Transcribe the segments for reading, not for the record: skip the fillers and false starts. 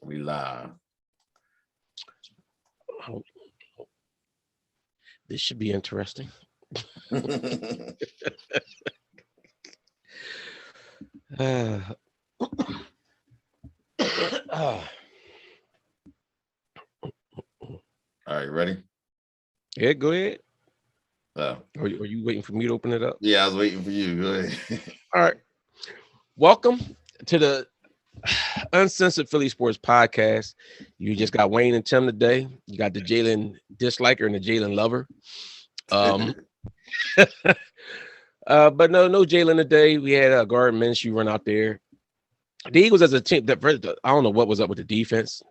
We live. Oh, this should be interesting. Uh, uh, All right, ready? yeah, go ahead. Uh, Are you waiting for me to open it up? yeah, I was waiting for you. Go ahead. All right. Welcome to the Uncensored Philly Sports Podcast. You just got Wayne and Tim today. You got the Jalen disliker and the Jalen lover. Um, but no Jalen today. We had a guard Menshew run out there. The Eagles as a team, I don't know what was up with the defense.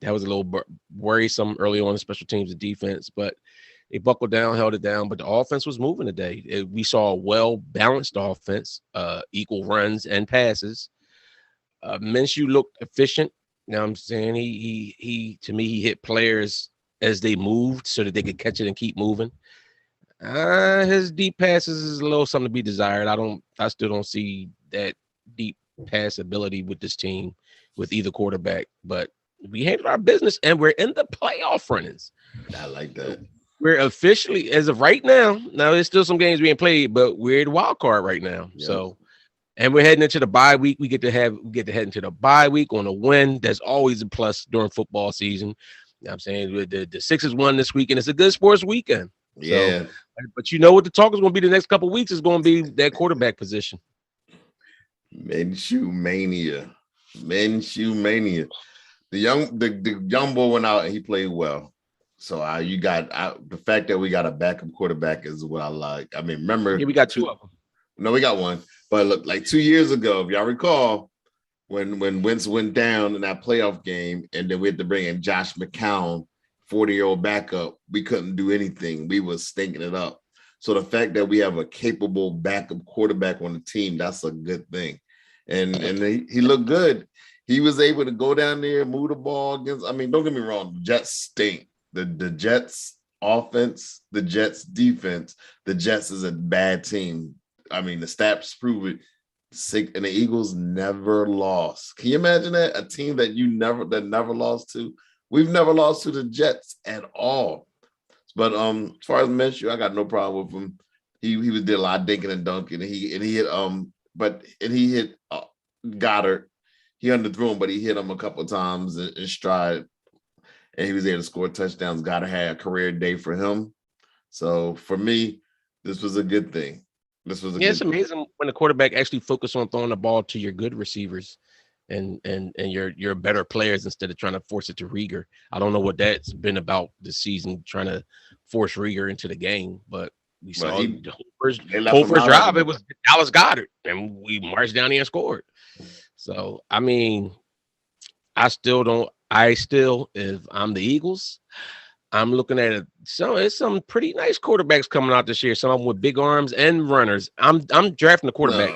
That was a little worrisome early on in special teams of defense, but they buckled down, held it down. But the offense was moving today. We saw a well-balanced offense, equal runs and passes. Menshew looked efficient. You know what I'm saying? He to me, he hit players as they moved so that they could catch it and keep moving. His deep passes is a little something to be desired. I still don't see that deep pass ability with this team with either quarterback, but we handled our business and we're in the playoff runnings. I like that. We're officially, as of right now, there's still some games being played, but we're the wild card right now. Yep. So, and we're heading into the bye week. We get to head into the bye week on a win. That's always a plus during football season. You know what I'm saying? The Sixers won this weekend. It's a good sports weekend. Yeah. So, but you know what the talk is going to be the next couple of weeks is going to be that quarterback position. Menshew Mania. Menshew Mania. The young boy went out and he played well. So you got the fact that we got a backup quarterback is what I like. I mean, remember, we got two of them. No, we got one. But look, like 2 years ago, if y'all recall, when Wentz went down in that playoff game, and then we had to bring in Josh McCown, 40-year-old backup, we couldn't do anything. We was stinking it up. So the fact that we have a capable backup quarterback on the team, that's a good thing. And he looked good. He was able to go down there, move the ball against. I mean, don't get me wrong, the Jets stink. The Jets offense, the Jets defense, the Jets is a bad team. I mean, the stats prove it. And the Eagles never lost. Can you imagine that? A team that never lost to? We've never lost to the Jets at all. But as far as Menshew, I got no problem with him. He did a lot of dinking and dunking. And he hit Goddard. He underthrew him, but he hit him a couple of times in stride. And he was able to score touchdowns. Goddard had a career day for him. So for me, this was a good thing. It's amazing when the quarterback actually focuses on throwing the ball to your good receivers and your better players instead of trying to force it to Rieger. I don't know what that's been about this season, trying to force Rieger into the game, but we saw the whole first drive. It was Dallas Goedert, and we marched down there and scored. So I mean, if I'm the Eagles, I'm looking at it. So it's some pretty nice quarterbacks coming out this year. Some of them with big arms and runners. I'm drafting the quarterback.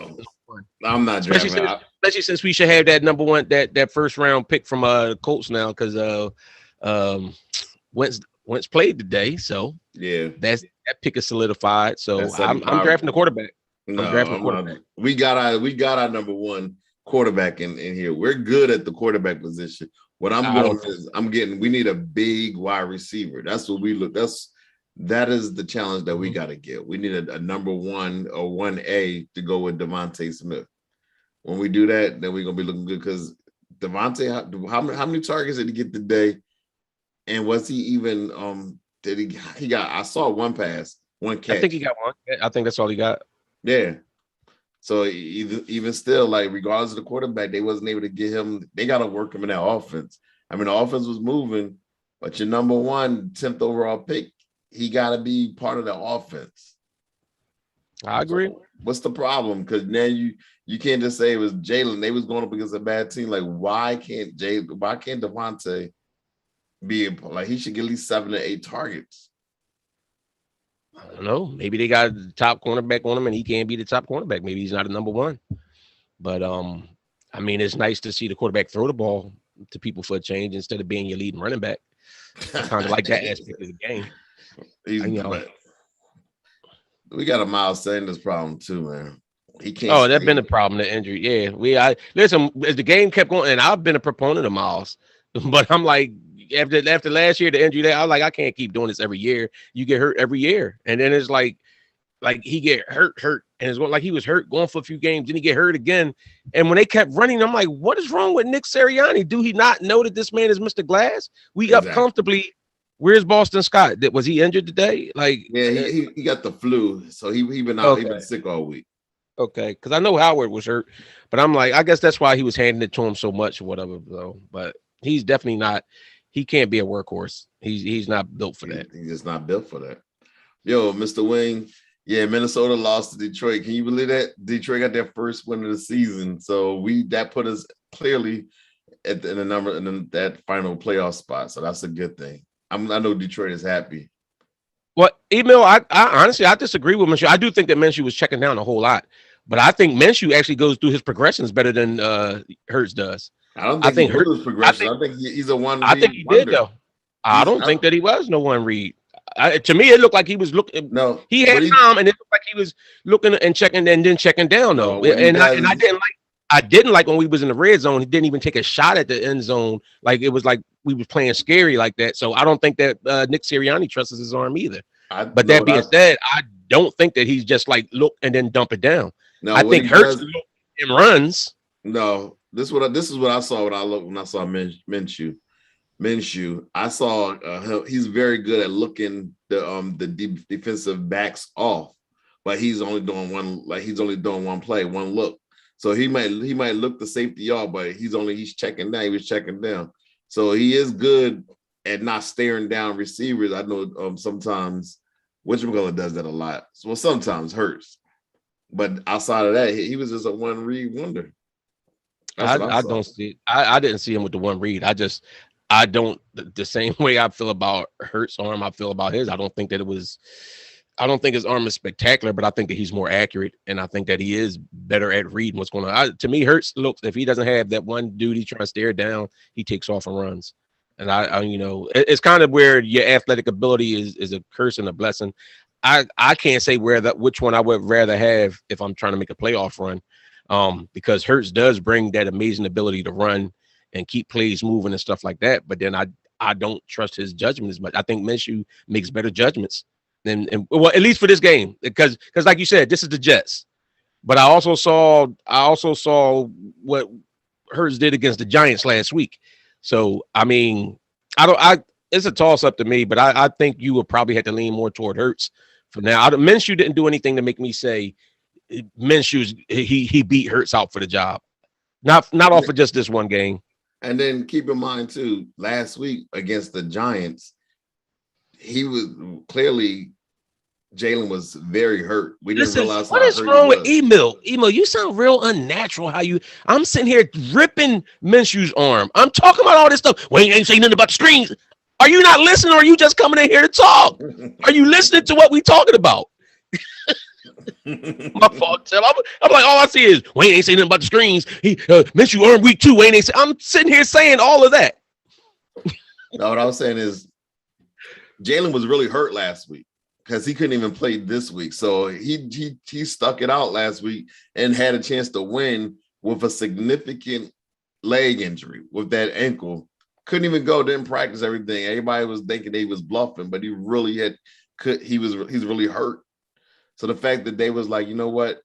No, I'm not drafting. Especially since we should have that number one, that first round pick from Colts now, because Wentz played today. So yeah, that pick is solidified. So I'm drafting the quarterback. No, I'm drafting the quarterback. We got our number one quarterback in here. We're good at the quarterback position. What I'm going is we need a big wide receiver. That's what we look. That is the challenge that we got to get. We need a number one or 1A to go with Devontae Smith. When we do that, then we're gonna be looking good because Devontae, how many targets did he get today? And was he even did he got I saw one pass, one catch. I think he got one. I think that's all he got. Yeah. So even still, like regardless of the quarterback, they wasn't able to get him. They got to work him in that offense. I mean, the offense was moving, but your number one 10th overall pick, he got to be part of the offense. I agree. So what's the problem? Because now you can't just say it was Jalen. They was going up against a bad team. Like why can't Devontae be like he should get at least 7 to 8 targets? I don't know. Maybe they got the top cornerback on him and he can't be the top cornerback. Maybe he's not a number one. But I mean, it's nice to see the quarterback throw the ball to people for a change instead of being your leading running back. I kind of like that aspect of the game. We got a Miles Sanders problem too, man. He can't. That's been a problem, the injury. Yeah, listen, as the game kept going, and I've been a proponent of Miles. But I'm like, after last year, the injury there, I was like, I can't keep doing this every year. You get hurt every year, and then it's like he get hurt, and it's like he was hurt going for a few games, then he get hurt again. And when they kept running, I'm like, what is wrong with Nick Sirianni? Do he not know that this man is Mr. Glass? We up Exactly. comfortably. Where's Boston Scott? Was he injured today? Like, Yeah, he got the flu, so he been out. He been okay, sick all week. okay, because I know Howard was hurt, but I'm like, I guess that's why he was handing it to him so much or whatever, though. But he's definitely not. He can't be a workhorse. He's not built for that. He's just not built for that. Yo, Mr. Wing. Yeah, Minnesota lost to Detroit. Can you believe that? Detroit got their first win of the season. So that put us clearly in that final playoff spot. So that's a good thing. I know Detroit is happy. Well, Emil, I honestly I disagree with Menshew. I do think that Menshew was checking down a whole lot, but I think Menshew actually goes through his progressions better than Hurts does. I don't I think think he goes progression. I think he's a one. I think he did though. I don't think that he was no one read. To me, it looked like he was looking. No, he had time, and it looked like he was looking and checking, and then checking down though. And I didn't like. I didn't like when we was in the red zone. He didn't even take a shot at the end zone. Like it was like we was playing scary like that. So I don't think that Nick Sirianni trusts his arm either. But that being said, I don't think that he's just like look and then dump it down. No, I think Hurts and runs. No, this is what I saw when I saw Menshew. I saw he's very good at looking the defensive backs off, but he's only doing one play, one look. So he might look the safety off, but he's checking down. He was checking down. So he is good at not staring down receivers. I know sometimes whatchamacallit does that a lot. Well, sometimes Hurts. But outside of that, he was just a one read wonder. I don't see. I didn't see him with the one read. I don't the same way I feel about Hurts' arm. I feel about his. I don't think his arm is spectacular, but I think that he's more accurate, and I think that he is better at reading what's going on. To me, Hurts looks if he doesn't have that one dude he's trying to stare down, he takes off and runs. And I it's kind of where your athletic ability is a curse and a blessing. I can't say which one I would rather have if I'm trying to make a playoff run, because Hurts does bring that amazing ability to run and keep plays moving and stuff like that. But then I don't trust his judgment as much. I think Menshew makes better judgments. And well, at least for this game, because like you said, this is the Jets. But I also saw what Hurts did against the Giants last week. So I mean, it's a toss up to me, but I think you would probably have to lean more toward Hurts for now. Menshew didn't do anything to make me say Menshew's he beat Hurts out for the job. Not off of just this one game. And then keep in mind too, last week against the Giants, he was clearly Jalen was very hurt. We didn't realize what is wrong with Emil. Emil, you sound real unnatural. I'm sitting here ripping Menshew's arm. I'm talking about all this stuff. Wayne ain't saying nothing about the screens. Are you not listening, or are you just coming in here to talk? Are you listening to what we talking about? My fault, Tim. I'm like, all I see is Wayne ain't saying nothing about the screens. He Menshew arm week 2. Wayne ain't say, I'm sitting here saying all of that. No, what I was saying is Jalen was really hurt last week because he couldn't even play this week. So he stuck it out last week and had a chance to win with a significant leg injury with that ankle. Couldn't even go, didn't practice everything. Everybody was thinking he was bluffing, but he really he's really hurt. So the fact that they was like, you know what,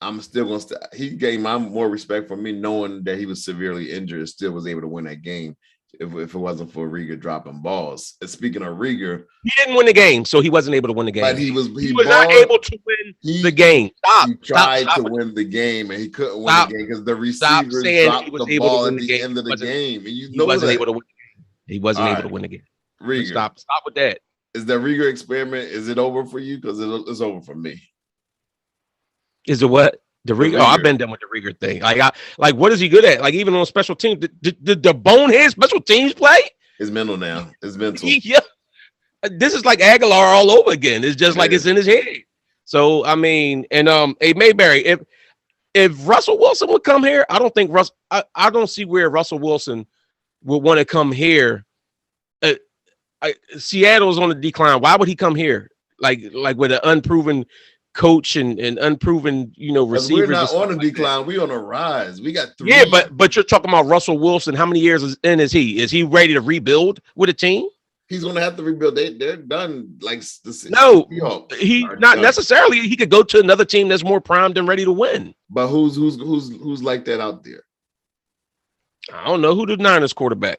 I'm still going to he gave my more respect for me knowing that he was severely injured and still was able to win that game. If it wasn't for Rieger dropping balls. And speaking of Rieger, he didn't win the game, so he wasn't able to win the game. But he was not able to win the game. He tried to win the game, and he couldn't win the game because the receivers dropped the ball at the end of the game. And you know he wasn't able to win the game. He wasn't able to win the game. Rieger, stop with that. Is the Rieger experiment? Is it over for you? Because it's over for me. Is it what? The Rieger. Oh, I've been done with the Rieger thing. Like, what is he good at? Like, even on special teams, the bonehead special teams play? It's mental now. It's mental. Yeah. This is like Aguilar all over again. It's just like it's in his head. So, I mean, and hey, Mayberry, if Russell Wilson would come here, I don't think I don't see where Russell Wilson would want to come here. Seattle's on the decline. Why would he come here? Like with an unproven coach and unproven, Because we're receivers. not on a decline. We're on a rise. We got 3. Yeah, but you're talking about Russell Wilson. How many years in is he? Is he ready to rebuild with a team? He's going to have to rebuild. They're done. Like No, Seahawks he are not done. necessarily. He could go to another team that's more primed and ready to win. But who's like that out there? I don't know who the Niners quarterback.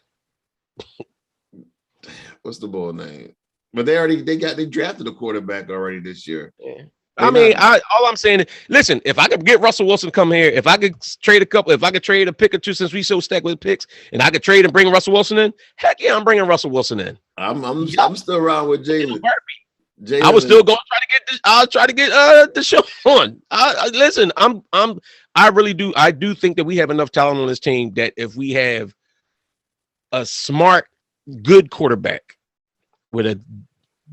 What's the ball name? But they drafted a quarterback already this year. Yeah. All I'm saying is, listen, if I could get Russell Wilson to come here, if I could trade a pick or two, since we so stacked with picks, and I could trade and bring Russell Wilson in, heck yeah, I'm bringing Russell Wilson in. I'm still around with Jalen. I was still going to try to get this. I'll try to get the show on. Listen, I do think that we have enough talent on this team that if we have a smart, good quarterback with a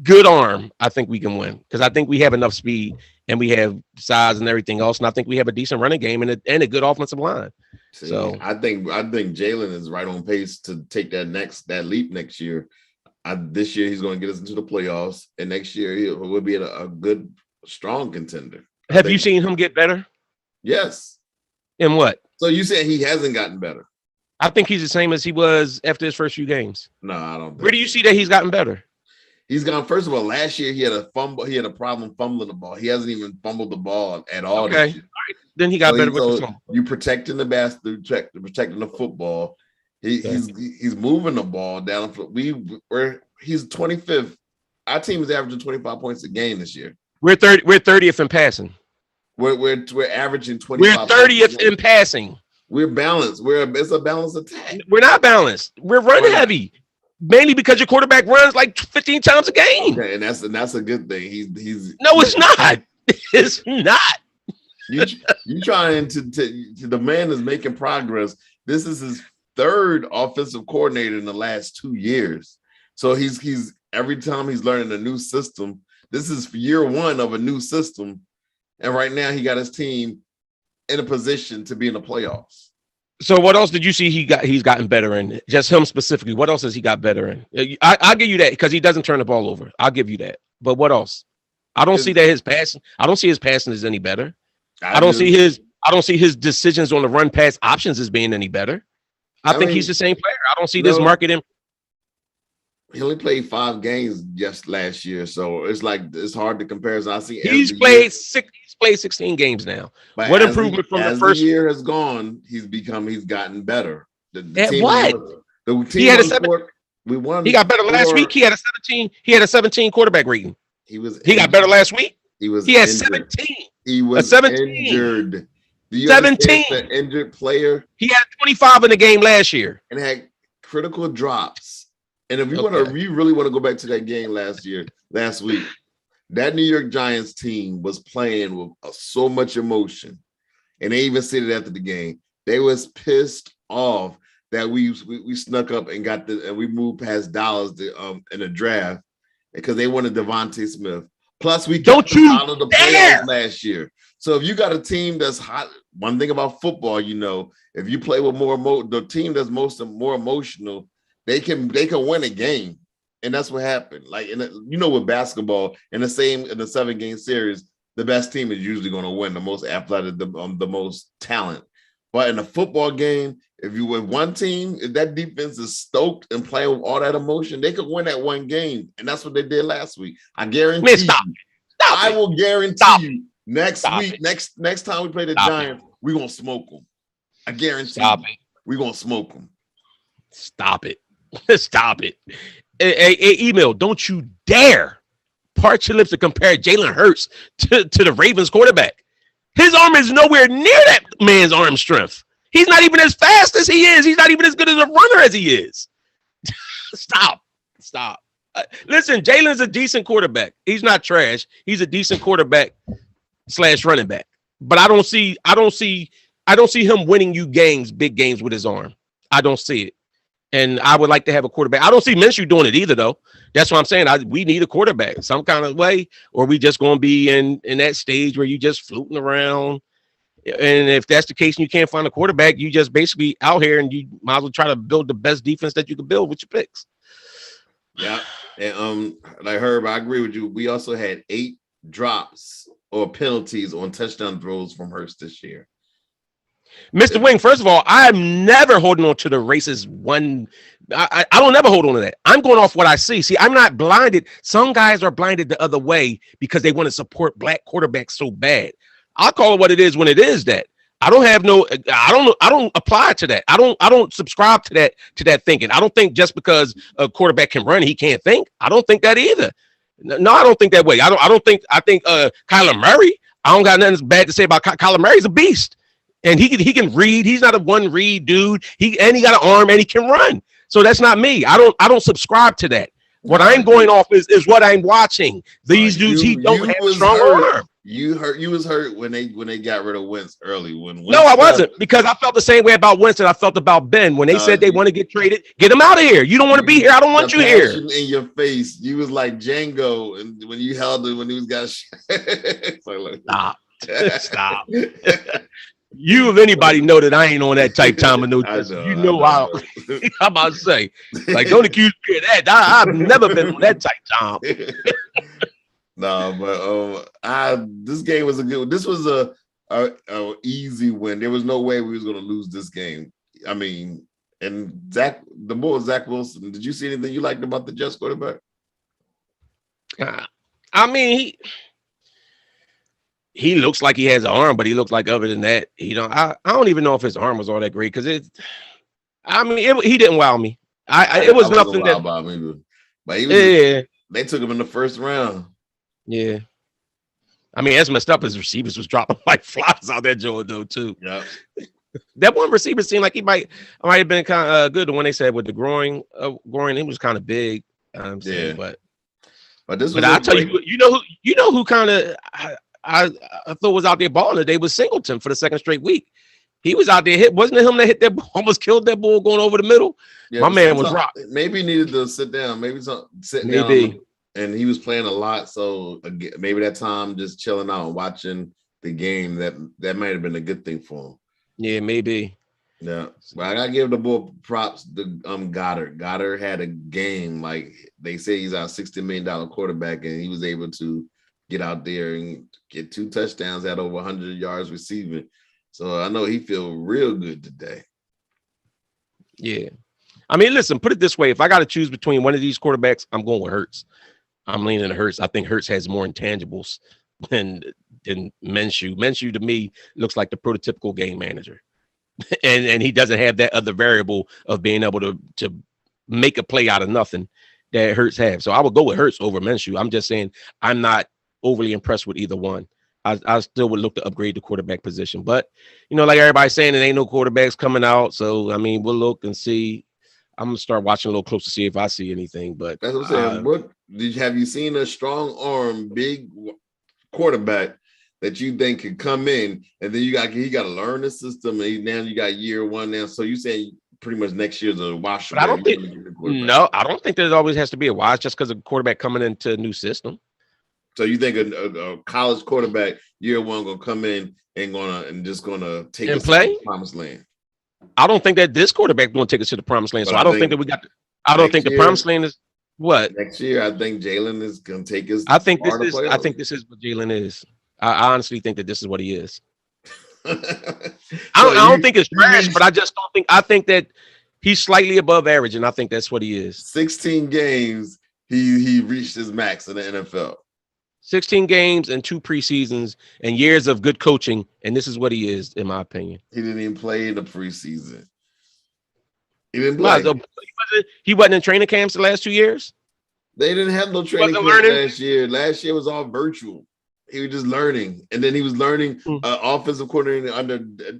good arm, I think we can win, because I think we have enough speed and we have size and everything else, and I think we have a decent running game and a good offensive line. See, so I think Jalen is right on pace to take that leap next year. This year he's going to get us into the playoffs, and next year he will be a good, strong contender. Have you seen him get better? Yes. In what? So you said he hasn't gotten better? I think he's the same as he was after his first few games. No, I don't. Where do you see that he's gotten better? He's gone. First of all, last year he had a fumble. He had a problem fumbling the ball. He hasn't even fumbled the ball at all. Okay. This year. All right. Then he got better with the fumble. You protecting the basket, protecting the football. He's moving the ball down. He's 25th. Our team is averaging 25 points a game this year. We're 30th in passing. We're averaging 25. We're 30th in passing. We're balanced. It's a balanced attack. We're not balanced. We're run heavy. Mainly because your quarterback runs like 15 times a game. Okay, and that's a good thing. He's no, it's not. It's not. You trying to the man is making progress. This is his 3rd offensive coordinator in the last 2 years. So he's every time he's learning a new system. This is year 1 of a new system, and right now he got his team in a position to be in the playoffs. So what else did you see he's gotten better in? Just him specifically. What else has he got better in? I'll give you that, because he doesn't turn the ball over. I'll give you that. But what else? I don't see that his passing. I don't see his passing is any better. I don't see his decisions on the run pass options as being any better. I think he's the same player. I don't see this market in. He only played 5 games just last year, so it's hard to compare. So I see he's played 16 games now. But what improvement from the first year has gone? He's gotten better. The team what? The team he had a 7. We won. He got better last week. He had a 17. He had a 17 quarterback rating. He got better last week. He had 17. He was 17. Injured. Do you 17. The injured player? He had 25 in the game last year and had critical drops. And if you really want to go back to that game last week, that New York Giants team was playing with so much emotion, and they even said it after the game. They was pissed off that we snuck up and and we moved past Dallas in the draft because they wanted Devontae Smith. Plus, we kept out of the playoffs last year. So if you got a team that's hot, one thing about football, if you play with the team that's more emotional, they can win a game, and that's what happened. Like with basketball, in the 7-game series, the best team is usually going to win, the most athletic, the most talent. But in a football game, if you with one team, if that defense is stoked and playing with all that emotion, they could win that one game, and that's what they did last week. I guarantee. Man, stop. I will guarantee you next week, next time we play the Giants, we're gonna smoke them. I guarantee. We're gonna smoke them. Stop it. Stop it. Hey, email, don't you dare part your lips to compare Jalen Hurts to the Ravens quarterback. His arm is nowhere near that man's arm strength. He's not even as fast as he is. He's not even as good as a runner as he is. Stop. Listen, Jalen's a decent quarterback. He's not trash. He's a decent quarterback / running back. But I don't see him winning you big games with his arm. I don't see it. And I would like to have a quarterback. I don't see Menshew doing it either, though. That's what I'm saying. We need a quarterback some kind of way, or we just going to be in that stage where you just floating around. And if that's the case and you can't find a quarterback, you just basically out here and you might as well try to build the best defense that you can build with your picks. Yeah. And like Herb, I agree with you. We also had 8 drops or penalties on touchdown throws from Hurts this year. Mr. Wing, first of all, I'm never holding on to the racist one. I don't never hold on to that. I'm going off what I see. See, I'm not blinded. Some guys are blinded the other way because they want to support black quarterbacks so bad. I'll call it what it is when it is that. I don't apply to that. I don't subscribe to that thinking. I don't think just because a quarterback can run, he can't think. I don't think that either. No, I don't think that way. I think Kyler Murray, I don't got nothing bad to say about Kyler Murray's a beast. And he can read. He's not a one read dude. He got an arm and he can run. So that's not me. I don't subscribe to that. What I'm going off is what I'm watching. These dudes, he don't have a strong arm. You was hurt when they got rid of Wentz early. No, I wasn't, because I felt the same way about Wentz that I felt about Ben when they said they want to get traded. Get him out of here. You don't want to be here. I don't want you here. In your face, you was like Django, and when you held it when he was got Stop. You, if anybody, know that I ain't on that type time of no. You know how I'm about to say, like, don't accuse me of that. I've never been on that type time. No, but this game was a good one. This was a easy win. There was no way we was going to lose this game. I mean, and Zach Wilson. Did you see anything you liked about the Jets quarterback? I mean, he looks like he has an arm, but he looks like other than that, I don't even know if his arm was all that great because he didn't wow me. It was nothing that. But they took him in the first round. Yeah, I mean, as messed up as receivers was dropping like flies out there, Joe, though, too. Yeah, that one receiver seemed like he might have been kind of good. The one they said with the groin, he was kind of big. But this was. But I tell you, you know who kind of I thought was out there balling today was Singleton for the second straight week. He was out there wasn't it him that hit that ball, almost killed that ball going over the middle? Yeah, my man was rocked. Maybe he needed to sit down. Maybe sitting down. And he was playing a lot, so maybe that time just chilling out and watching the game, that might have been a good thing for him. Yeah, maybe. Yeah, but I gotta give the boy props to Goddard. Goddard had a game like they say he's our $60 million quarterback, and he was able to get out there and get 2 touchdowns at over 100 yards receiving. So I know he feel real good today. Yeah, I mean, listen, put it this way: if I got to choose between one of these quarterbacks, I'm going with Hurts. I'm leaning to Hurts. I think Hurts has more intangibles than Menshew. Menshew to me looks like the prototypical game manager, and he doesn't have that other variable of being able to make a play out of nothing that Hurts have. So I would go with Hurts over Menshew. I'm just saying I'm not overly impressed with either one. I still would look to upgrade the quarterback position, but like everybody's saying, there ain't no quarterbacks coming out. So I mean, we'll look and see. I'm gonna start watching a little closer to see if I see anything. But that's what I'm saying. Have you seen a strong arm, big quarterback that you think could come in, and then he got to learn the system, and now you got year one now. So you saying pretty much next year's a wash. But I don't think that it always has to be a wash just because a quarterback coming into a new system. So you think a college quarterback year one gonna come in and just gonna take and play to the promised land? I don't think that this quarterback going to take us to the promised land. So I don't think that we got. I don't think the promised land is what next year. I think Jalen is going to take us. I think this is what Jalen is. I honestly think that this is what he is. I don't think it's trash, but I just don't think. I think that he's slightly above average, and I think that's what he is. 16 games, he reached his max in the NFL. 16 games and 2 preseasons and years of good coaching, and this is what he is, in my opinion. He didn't even play in the preseason. He didn't play. He wasn't in training camps the last 2 years? They didn't have no training camp last year. Last year was all virtual. He was just learning. And then he was learning offensive coordinator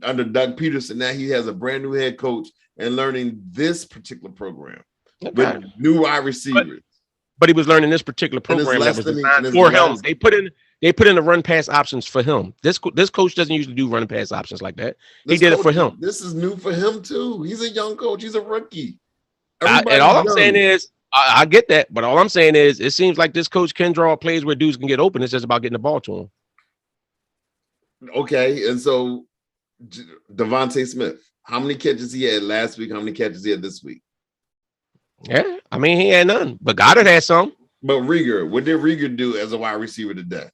under Doug Peterson. Now he has a brand new head coach and learning this particular program with new wide receivers. But he was learning this particular program that was designed for him. They put in the run pass options for him. This coach doesn't usually do run pass options like that. He did it for him. This is new for him too. He's a young coach. He's a rookie. And all I'm saying is, I get that, but all I'm saying is, it seems like this coach can draw plays where dudes can get open. It's just about getting the ball to him. Okay, and so Devontae Smith, how many catches he had last week? How many catches he had this week? Yeah, I mean, he had none, but Goddard had some. But Rieger, what did Rieger do as a wide receiver today?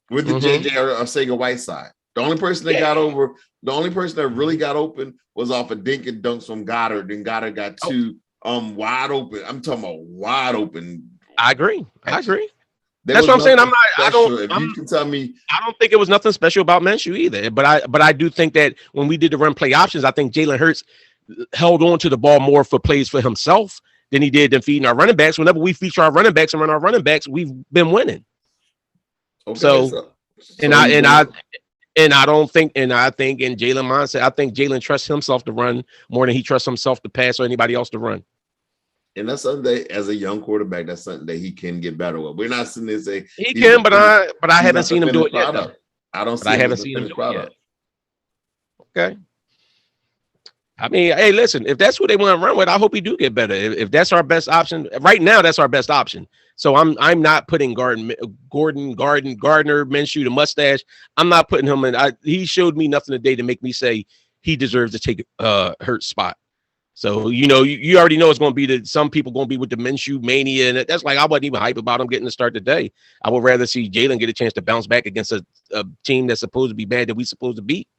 with the JJ Arcega-Whiteside. The only person that got over, the only person that really got open was off a dink and dunks from Goddard. Then Goddard got two wide open. I'm talking about wide open. I agree. There That's what I'm saying. I'm not. Special. If you can tell me, I don't think it was nothing special about Menshew either. But I do think that when we did the run play options, I think Jalen Hurts held on to the ball more for plays for himself than he did than feeding our running backs. Whenever we feature our running backs and run our running backs, we've been winning. Okay, so I don't think, and I think in Jalen mindset, I think Jalen trusts himself to run more than he trusts himself to pass or anybody else to run. And that's something that, as a young quarterback, that's something that he can get better with. We're not sitting there saying he can, but I haven't seen him do it yet. I don't see. I haven't seen him do it yet. Okay. I mean, hey, listen, if that's what they want to run with, I hope he do get better. If that's our best option right now, that's our best option. So I'm not putting Gardner, Menshew, the mustache. I'm not putting him in. He showed me nothing today to make me say he deserves to take Hurts spot. So, you know, you already know it's going to be some people going to be with the Menshew mania. And that's like, I wasn't even hype about him getting to start today. I would rather see Jalen get a chance to bounce back against a team that's supposed to be bad that we supposed to beat.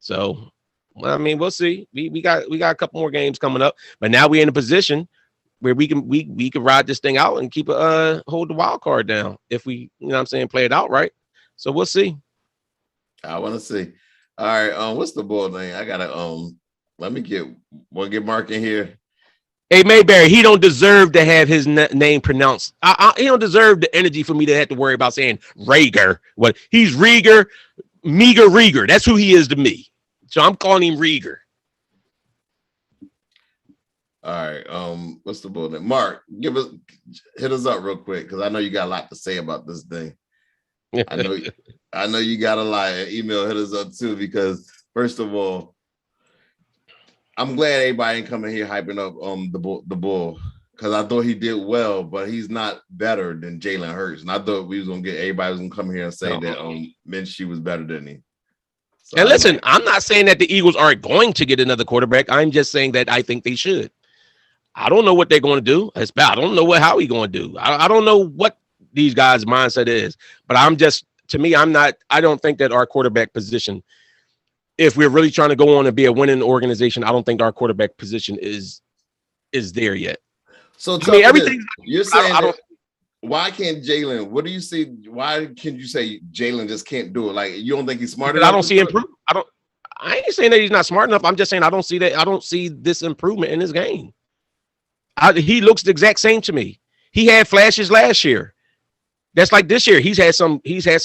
So, well, I mean, we'll see. We got a couple more games coming up, but now we're in a position where we can ride this thing out and keep hold the wild card down if we, you know what I'm saying, play it out right. So we'll see. I want to see. All right, what's the ball name? I gotta let me get Mark in here. Hey, Mayberry, he don't deserve to have his name pronounced. He don't deserve the energy for me to have to worry about saying Rager. What he's Rieger, Meager Rieger. That's who he is to me. So I'm calling him Rieger. All right. What's the ball name? Mark, hit us up real quick because I know you got a lot to say about this thing. I know you got a lot. Email hit us up too because first of all, I'm glad everybody ain't coming here hyping up the bull because I thought he did well, but he's not better than Jalen Hurts. And I thought we was gonna get everybody was gonna come here and say that Menshew was better than him. So and listen, I'm not saying that the Eagles aren't going to get another quarterback. I'm just saying that I think they should. I don't know what they're going to do. I don't know how he's going to do. I don't know what these guys' mindset is, but I don't think that our quarterback position, if we're really trying to go on and be a winning organization, I don't think our quarterback position is there yet. So everything you're saying, why can't Jalen? What do you see? Why can't you say Jalen just can't do it? Like you don't think he's smart enough? I don't see improvement. I ain't saying that he's not smart enough. I'm just saying I don't see that. I don't see this improvement in his game. He looks the exact same to me. He had flashes last year. That's like this year. He's had some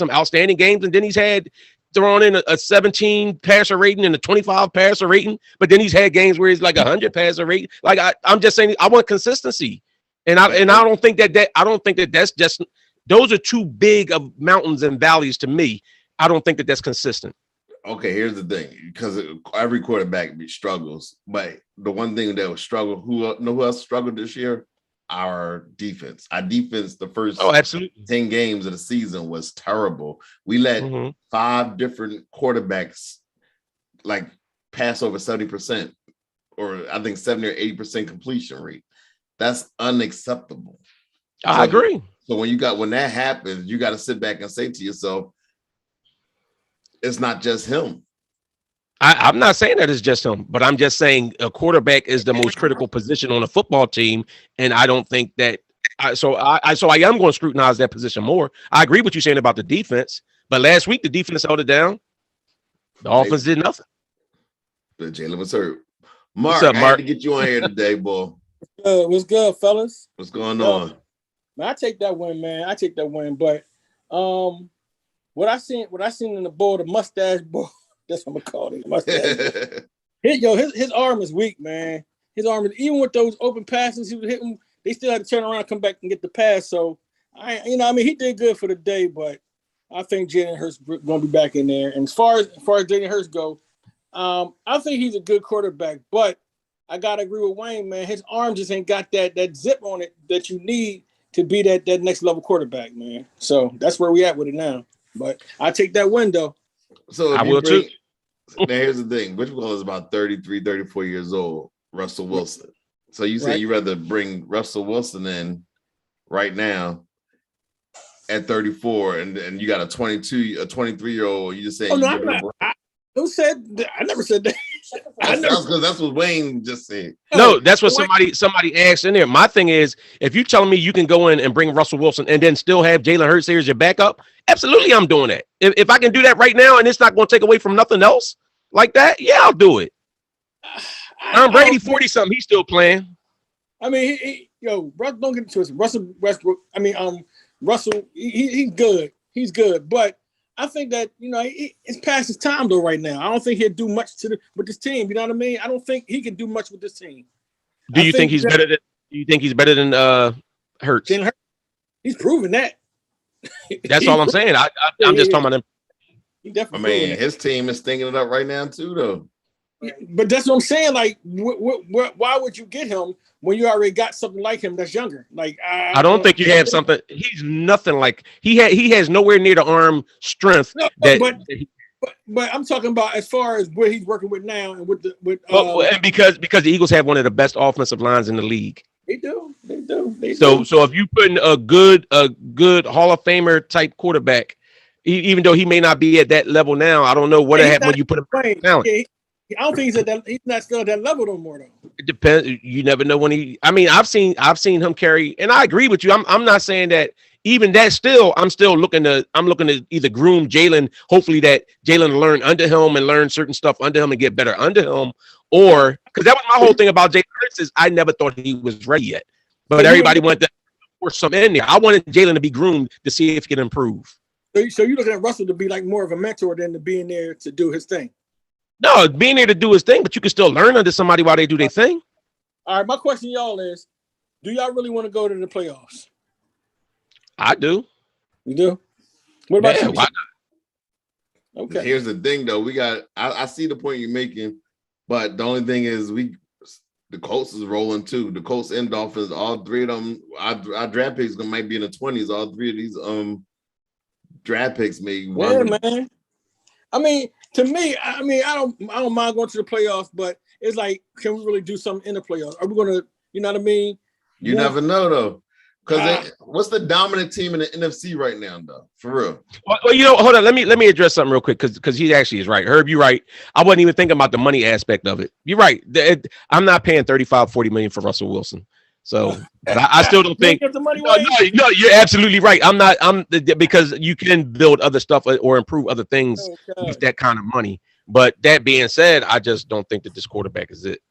outstanding games, and then he's had thrown in a 17 passer rating and a 25 passer rating. But then he's had games where he's like 100 passer rating. Like I'm just saying, I want consistency, and I don't think that's just those are too big of mountains and valleys to me. I don't think that that's consistent. Okay, here's the thing, because every quarterback struggles, but the one thing that will struggle, who else struggled this year? Our defense. Our defense, the first 10 games of the season was terrible. We let 5 different quarterbacks like pass over 70%, or I think 70 or 80% completion rate. That's unacceptable. I agree. So when that happens, you got to sit back and say to yourself, it's not just him. I'm not saying that it's just him, but I'm just saying a quarterback is the most critical position on a football team, and I don't think that. So I am going to scrutinize that position more. I agree with you saying about the defense, but last week the defense held it down. The offense did nothing. But Jalen was hurt. Mark, I had to get you on here today, boy. What's good, fellas? What's going on? Man, I take that win, man. But what I seen in the ball, the mustache ball. That's what I'm gonna call it. Mustache. His arm is weak, man. His arm is, even with those open passes he was hitting, they still had to turn around, come back and get the pass. So he did good for the day, but I think Jalen Hurts gonna be back in there. And as far as Jalen Hurts go, I think he's a good quarterback, but I gotta agree with Wayne, man. His arm just ain't got that zip on it that you need to be that next level quarterback, man. So that's where we at with it now. But I take that win though. So I will too. Now here's the thing. Which one is about 33, 34 years old? Russell Wilson. So you say you rather bring Russell Wilson in right now at 34, and you got a 23-year-old. You just saying Oh no, you I'm give it not. a Who said that? I never said that. that's what Wayne just said. No, that's what somebody asked in there. My thing is, if you're telling me you can go in and bring Russell Wilson and then still have Jalen Hurts here as your backup, absolutely, I'm doing that. If I can do that right now and it's not going to take away from nothing else like that, yeah, I'll do it. Tom Brady, 40 something, he's still playing. I mean, Russ, don't get it twisted. Russell Westbrook. I mean, Russell, he's good. He's good, but I think that it's past his time though. Right now, I don't think he'll do much with this team. You know what I mean? I don't think he can do much with this team. Do you think he's better than? Do you think he's better than Hurts? He's proven that. That's all I'm saying. I'm just talking about him. He definitely. His team is thinking it up right now too, though. But that's what I'm saying. Like, why would you get him when you already got something like him that's younger? Like, I don't think you have something. He's nothing like he has nowhere near the arm strength But I'm talking about as far as where he's working with now and and because the Eagles have one of the best offensive lines in the league. They do. So if you put in a good Hall of Famer type quarterback, even though he may not be at that level now, I don't know what happened when you put him in talent. I don't think he's not still at that level no more though. It depends. You never know when he. I mean, I've seen him carry, and I agree with you. I'm not saying that. Even that, still, I'm looking to either groom Jalen. Hopefully, that Jalen will learn under him and learn certain stuff under him and get better under him. Or because that was my whole thing about Jalen Hurts is I never thought he was ready yet, but everybody wanted to force something in there. I wanted Jalen to be groomed to see if he can improve. So you're looking at Russell to be like more of a mentor than to being there to do his thing. No, being there to do his thing, but you can still learn under somebody while they do their thing. All right, my question to y'all is, do y'all really want to go to the playoffs? I do. You do? What about you? Why not? Okay. Here's the thing, though. I see the point you're making, but the only thing is the Colts is rolling too. The Colts and Dolphins, all three of them, our draft picks might be in the 20s. All three of these draft picks may. Yeah, man. I mean, to me, I don't mind going to the playoffs, but it's like, can we really do something in the playoffs? Are we going to, you know what I mean? You never know, though. Because what's the dominant team in the NFC right now, though? For real. Well, hold on. Let me address something real quick because he actually is right. Herb, you're right. I wasn't even thinking about the money aspect of it. You're right. I'm not paying $35-40 million for Russell Wilson. So, but I still don't think. No, you're absolutely right. Because you can build other stuff or improve other things with that kind of money. But that being said, I just don't think that this quarterback is it.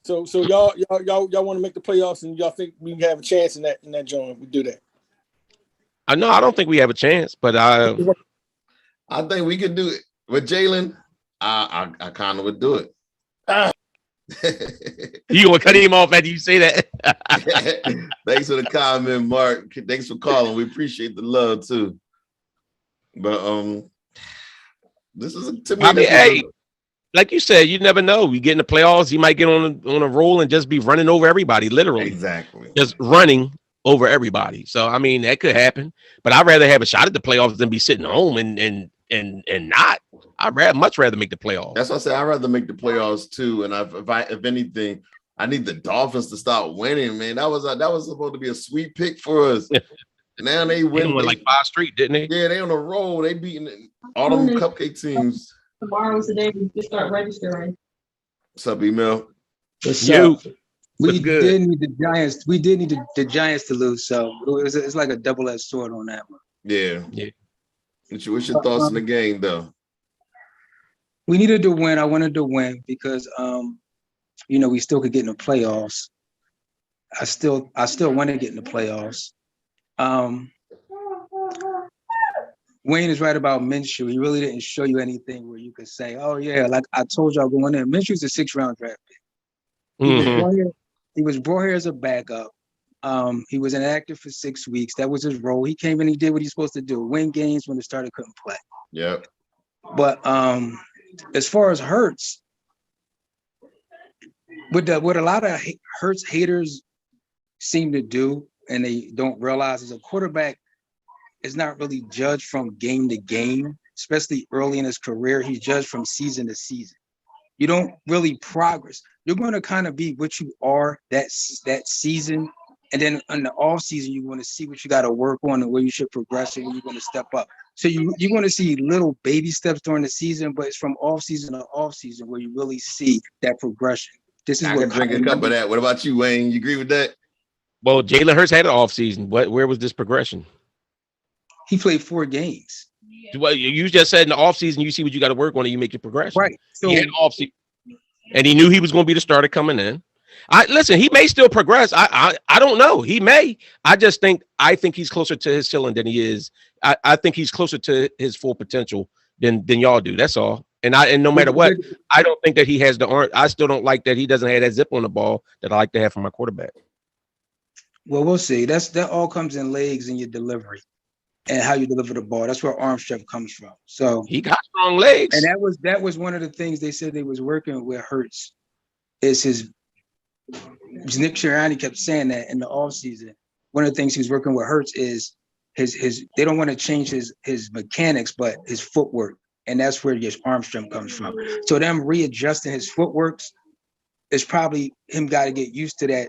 So y'all want to make the playoffs, and y'all think we have a chance in that joint? We do that. I don't think we have a chance, but I think we could do it with Jalen. I kind of would do it. You gonna cut him off after you say that? Thanks for the comment, Mark. Thanks for calling. We appreciate the love too. But this is to me. I mean, hey. Like you said, you never know. We get in the playoffs, he might get on a roll and just be running over everybody, literally. Exactly. Just running over everybody. So I mean, that could happen. But I'd rather have a shot at the playoffs than be sitting home and not. I'd much rather make the playoffs. That's what I said. I'd rather make the playoffs too. And if anything, I need the Dolphins to start winning, man. That was supposed to be a sweet pick for us. Now they win. They won like 5 straight, didn't they? Yeah, they on a roll. They beating all them cupcake teams. Tomorrow's the day we just start registering. What's up, email? What's up? We did need the Giants. We did need the Giants to lose, so it's like a double-edged sword on that one. Yeah. What's your thoughts on the game, though? We needed to win. I wanted to win because, we still could get in the playoffs. I still want to get in the playoffs. Wayne is right about Menshew. He really didn't show you anything where you could say, oh, yeah, like I told y'all going in. Menshew's a 6th-round draft pick. He was brought here as a backup. He was inactive for 6 weeks. That was his role. He came in, he did what he's supposed to do, win games when the starter couldn't play. Yep. But as far as Hurts, what a lot of Hurts haters seem to do, and they don't realize, is a quarterback is not really judged from game to game, especially early in his career. He's judged from season to season. You don't really progress. You're going to kind of be what you are that season And then in the off season, you want to see what you got to work on and where you should progress and where you're going to step up. So you're going to see little baby steps during the season, but it's from off season to off season where you really see that progression. This is I what can drink a cup of that. What about you, Wayne? You agree with that? Well, Jalen Hurts had an offseason. Where was this progression? He played 4 games. Well, you just said in the offseason, you see what you got to work on and you make your progression. Right. So he had an offseason, and he knew he was going to be the starter coming in. Listen, he may still progress. I don't know. He may. I think he's closer to his ceiling than he is. I think he's closer to his full potential than y'all do. That's all. And no matter what, I don't think that he has the arm. I still don't like that he doesn't have that zip on the ball that I like to have from my quarterback. Well, we'll see. That all comes in legs and your delivery and how you deliver the ball. That's where arm strength comes from. So he got strong legs. And that was one of the things they said they was working with Hurts is his Nick Sirianni kept saying that in the offseason. One of the things he's working with Hurts is his they don't want to change his mechanics, but his footwork. And that's where his arm strength comes from. So them readjusting his footworks is probably him got to get used to that,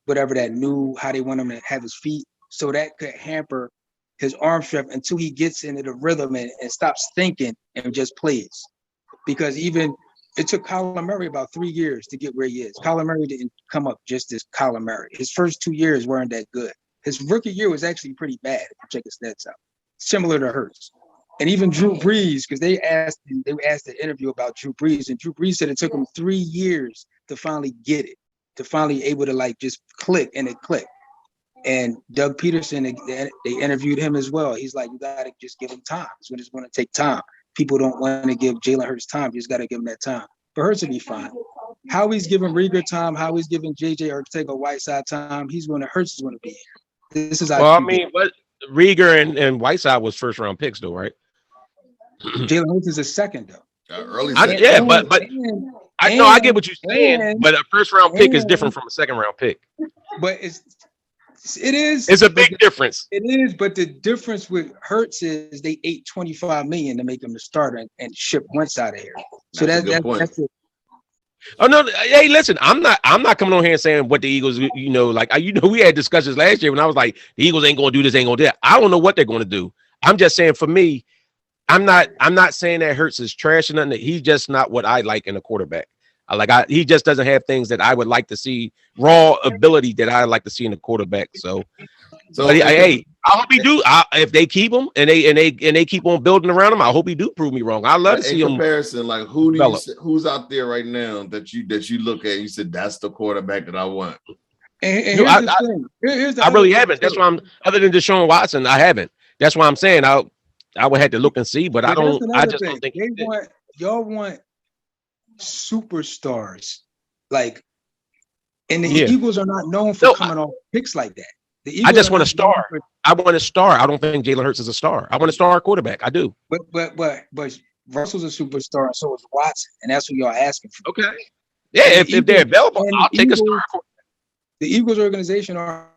whatever that new, how they want him to have his feet. So that could hamper his arm strength until he gets into the rhythm and stops thinking and just plays. Because even it took Kyler Murray about 3 years to get where he is. Kyler Murray didn't come up just as Kyler Murray. His first 2 years weren't that good. His rookie year was actually pretty bad. If you check his stats out, similar to Hurts. And even Drew Brees, because they asked the interview about Drew Brees, and Drew Brees said it took him 3 years to finally get it, to finally able to like just click, and it clicked. And Doug Peterson, they interviewed him as well. He's like, you gotta just give him time. It's when it's going to take time. People don't want to give Jalen Hurts time. You just got to give him that time. But Hurts will be fine. How he's giving Rieger time, how he's giving JJ Arcega-Whiteside time, Hurts is going to be here. This is well, I mean, but Rieger and Whiteside was first round picks though, right? Jalen Hurts is a second though. Early. But I know I get what you're saying, but a first round pick is different from a second round pick. But it is. It's a big difference. It is, but the difference with Hurts is they ate $25 million to make him the starter and ship Wentz out of here. So that's it. Oh no! Hey, listen, I'm not coming on here and saying what the Eagles, we had discussions last year when I was like, the Eagles ain't gonna do this, ain't gonna do that. I don't know what they're gonna do. I'm just saying, for me, I'm not saying that Hurts is trash or nothing. He's just not what I like in a quarterback. He just doesn't have things that I would like to see, raw ability that I like to see in a quarterback. So I hope he do. If they keep him and they keep on building around him, I hope he do prove me wrong. I love to see him. In comparison, like who's out there right now that you look at and you said that's the quarterback that I want. And I really haven't. That's why I'm. Other than Deshaun Watson, I haven't. That's why I'm saying I would have to look and see, but I just don't think y'all want superstars, like, and the Eagles are not known for coming off picks like that. I just want a star. I want a star. I don't think Jalen Hurts is a star. I want a star quarterback. I do. But Russell's a superstar, and so is Watson, and that's what y'all asking for. Okay. Yeah, if they're available, I'll take a star quarterback. The Eagles organization are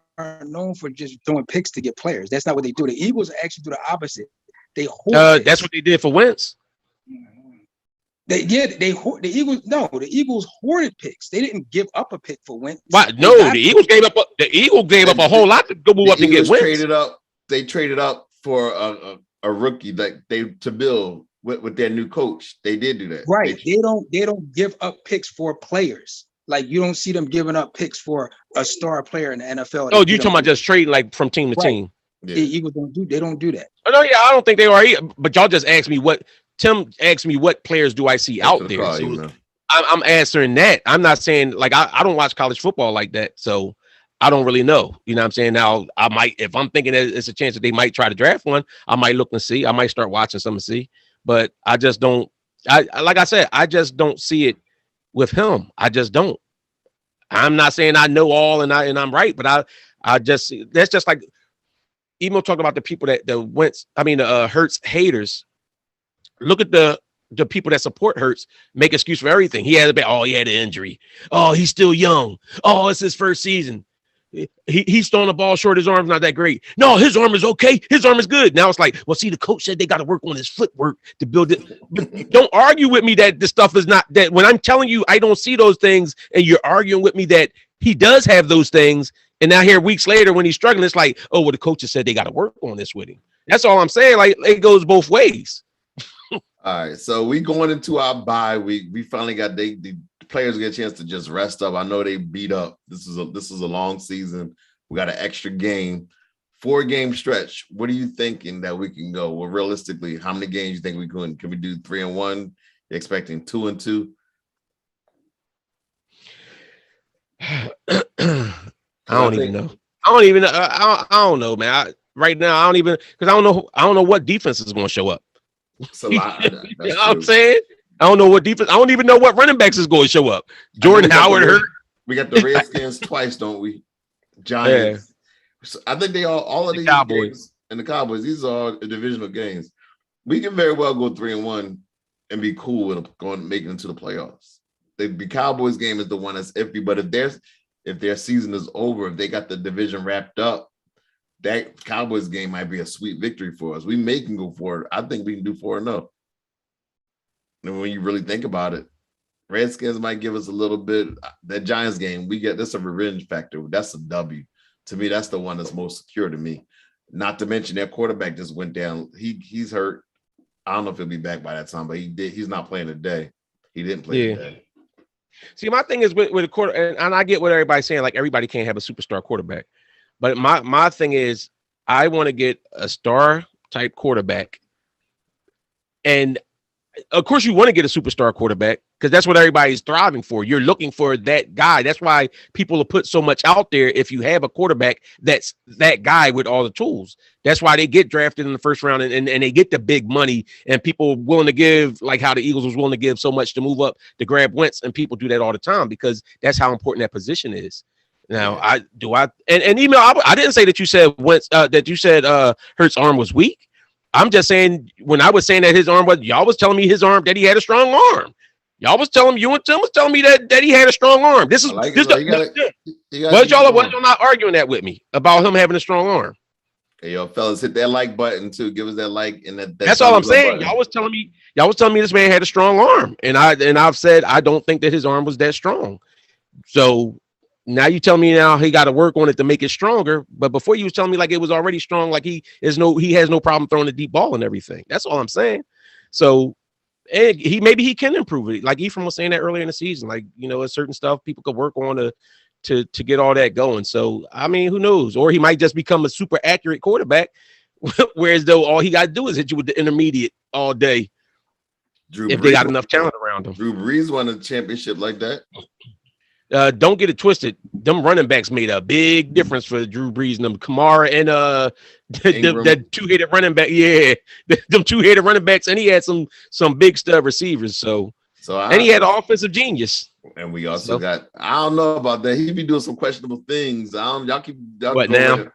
known for just throwing picks to get players. That's not what they do. The Eagles actually do the opposite. They hoard that's what they did for Wentz. The Eagles hoarded picks. They didn't give up a pick for Wentz. Why? No, the Eagles gave up a whole lot to go move up and get Wentz. They traded up for a rookie to build with their new coach. They did do that. Right. They don't give up picks for players. Like, you don't see them giving up picks for a star player in the NFL. Oh, you talking about just trading like from team to team? Yeah. The Eagles don't do that. Oh, no, yeah, I don't think they are either. But y'all just asked me Tim asked me what players do I see out there. I'm answering that. I'm not saying, like, I don't watch college football like that, so I don't really know. You know what I'm saying? Now, I might, if I'm thinking that it's a chance that they might try to draft one, I might look and see. I might start watching some and see. But I just don't. Like I said, I just don't see it with him. I just don't. I'm not saying I know all and I'm right, but that's just like, even talking about the people that Hurts haters. Look at the people that support Hurts, make excuse for everything. He had an injury. Oh, he's still young. Oh, it's his first season. He's throwing the ball short. His arm's not that great. No, his arm is okay. His arm is good. Now it's like, well, see, the coach said they got to work on his footwork to build it. Don't argue with me that this stuff is not that. When I'm telling you I don't see those things, and you're arguing with me that he does have those things, And now here weeks later when he's struggling, it's like, oh, well, the coaches said they got to work on this with him. That's all I'm saying. Like, it goes both ways. All right, so we going into our bye week. We finally got the players get a chance to just rest up. I know they beat up. This is a long season. We got an extra game, 4-game stretch. What are you thinking that we can go? Well, realistically, how many games you think we can we do 3-1? You're expecting 2-2? I don't even know. I don't know, man. Right now, I don't even, because I don't know what defense is going to show up. It's a lot. You know what I'm saying? I don't know what defense. I don't even know what running backs is going to show up. Jordan Howard hurt. We got the Redskins twice, don't we? Giants. Yeah. So I think they all of these Cowboys games and the Cowboys. These are all divisional games. We can very well go 3-1 and be cool with making it into the playoffs. The Cowboys game is the one that's iffy, but if their season is over, if they got the division wrapped up, that Cowboys game might be a sweet victory for us. We can go for it. I think we can do 4-0. And when you really think about it, Redskins might give us a little bit. That Giants game, that's a revenge factor. That's a W. To me, that's the one that's most secure to me. Not to mention their quarterback just went down. He's hurt. I don't know if he'll be back by that time, but he's not playing today. He didn't play today. See, my thing is with a quarter, and I get what everybody's saying. Like, everybody can't have a superstar quarterback. But my thing is, I want to get a star type quarterback. And of course, you want to get a superstar quarterback because that's what everybody's thriving for. You're looking for that guy. That's why people will put so much out there. If you have a quarterback that's that guy with all the tools, that's why they get drafted in the first round and they get the big money, and people willing to give, like how the Eagles was willing to give so much to move up to grab Wentz, and people do that all the time because that's how important that position is. Now, I didn't say that you said Wentz, Hurts' arm was weak. I'm just saying, when I was saying that his arm was, y'all was telling me his arm, that he had a strong arm. Y'all was telling me, you and Tim was telling me that he had a strong arm. This is like y'all not arguing that with me about him having a strong arm. Hey, yo, fellas, hit that like button too. Give us that like, and that's all I'm saying. Button. Y'all was telling me this man had a strong arm, and I've said I don't think that his arm was that strong. So now you tell me now he got to work on it to make it stronger. But before you was telling me like it was already strong, like he has no problem throwing the deep ball and everything. That's all I'm saying. So, and maybe he can improve it. Like Ephraim was saying that earlier in the season, like, you know, it's certain stuff people could work on to get all that going. So, I mean, who knows? Or he might just become a super accurate quarterback, whereas though all he got to do is hit you with the intermediate all day. If they got enough talent around him. Drew Brees won a championship like that. Don't get it twisted. Them running backs made a big difference for Drew Brees and them Kamara and that two-headed running back. Yeah, them two-headed running backs, and he had some big stud receivers. So and he had an offensive genius. And we also got, I don't know about that. He be doing some questionable things. Y'all what now?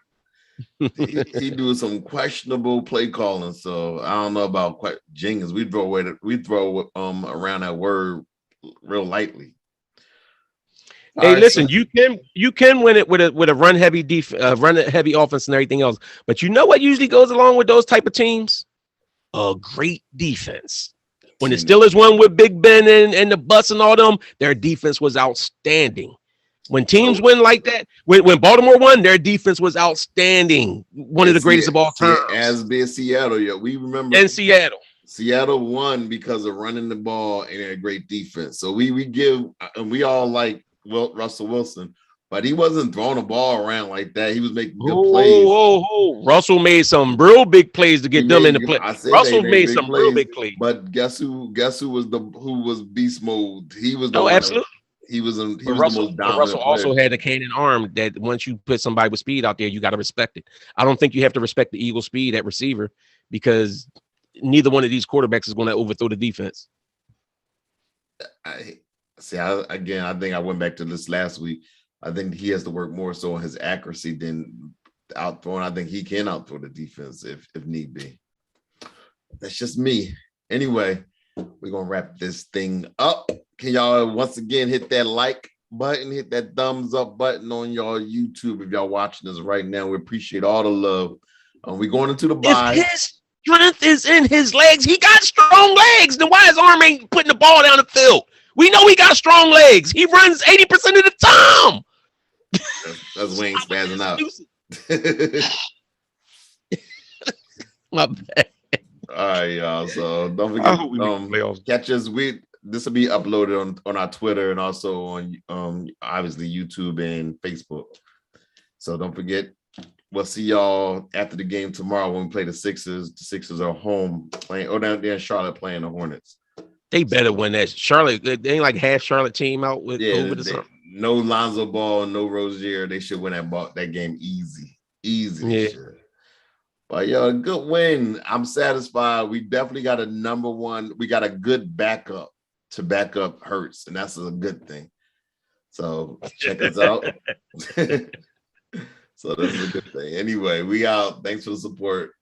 he doing some questionable play calling. So I don't know about genius. We throw around that word real lightly. Hey, listen, you can win it with a run heavy offense and everything else. But you know what usually goes along with those type of teams? A great defense. When the Steelers won with Big Ben and the Bus and all them, their defense was outstanding. When teams win like that, when Baltimore won, their defense was outstanding. One of the greatest of all time. As being Seattle, yeah, we remember. And Seattle. Seattle won because of running the ball and a great defense. So we all like Russell Wilson, but he wasn't throwing the ball around like that. He was making good plays. Russell made some real big plays to get them in the play. Russell made some real big plays. But guess who was beast mode? He was absolutely. He was the most dominant. Russell also had a cannon arm that once you put somebody with speed out there, you got to respect it. I don't think you have to respect the Eagles' speed at receiver because neither one of these quarterbacks is going to overthrow the defense. I think I went back to this last week. I think he has to work more so on his accuracy than outthrowing. I think he can outthrow the defense if need be. That's just me. Anyway, we're going to wrap this thing up. Can y'all once again hit that like button, hit that thumbs up button on y'all YouTube if y'all watching this right now. We appreciate all the love. We're going into the bye. If his strength is in his legs, he got strong legs. Then why his arm ain't putting the ball down the field? We know he got strong legs. He runs 80% of the time. That's Wayne spazzing out. My bad. All right, y'all. So don't I hope we make the forget, playoffs. catch us. This will be uploaded on our Twitter and also on obviously YouTube and Facebook. So don't forget. We'll see y'all after the game tomorrow when we play the Sixers. The Sixers are home playing, down there in Charlotte playing the Hornets. They better win that. Charlotte, they ain't like half Charlotte team out with COVID or something. No Lonzo Ball, no Rozier. They should win that game easy. They should. But yo, a good win. I'm satisfied. We definitely got a number one. We got a good backup to back up Hurts, and that's a good thing. So check us out. So that's a good thing. Anyway, we out. Thanks for the support.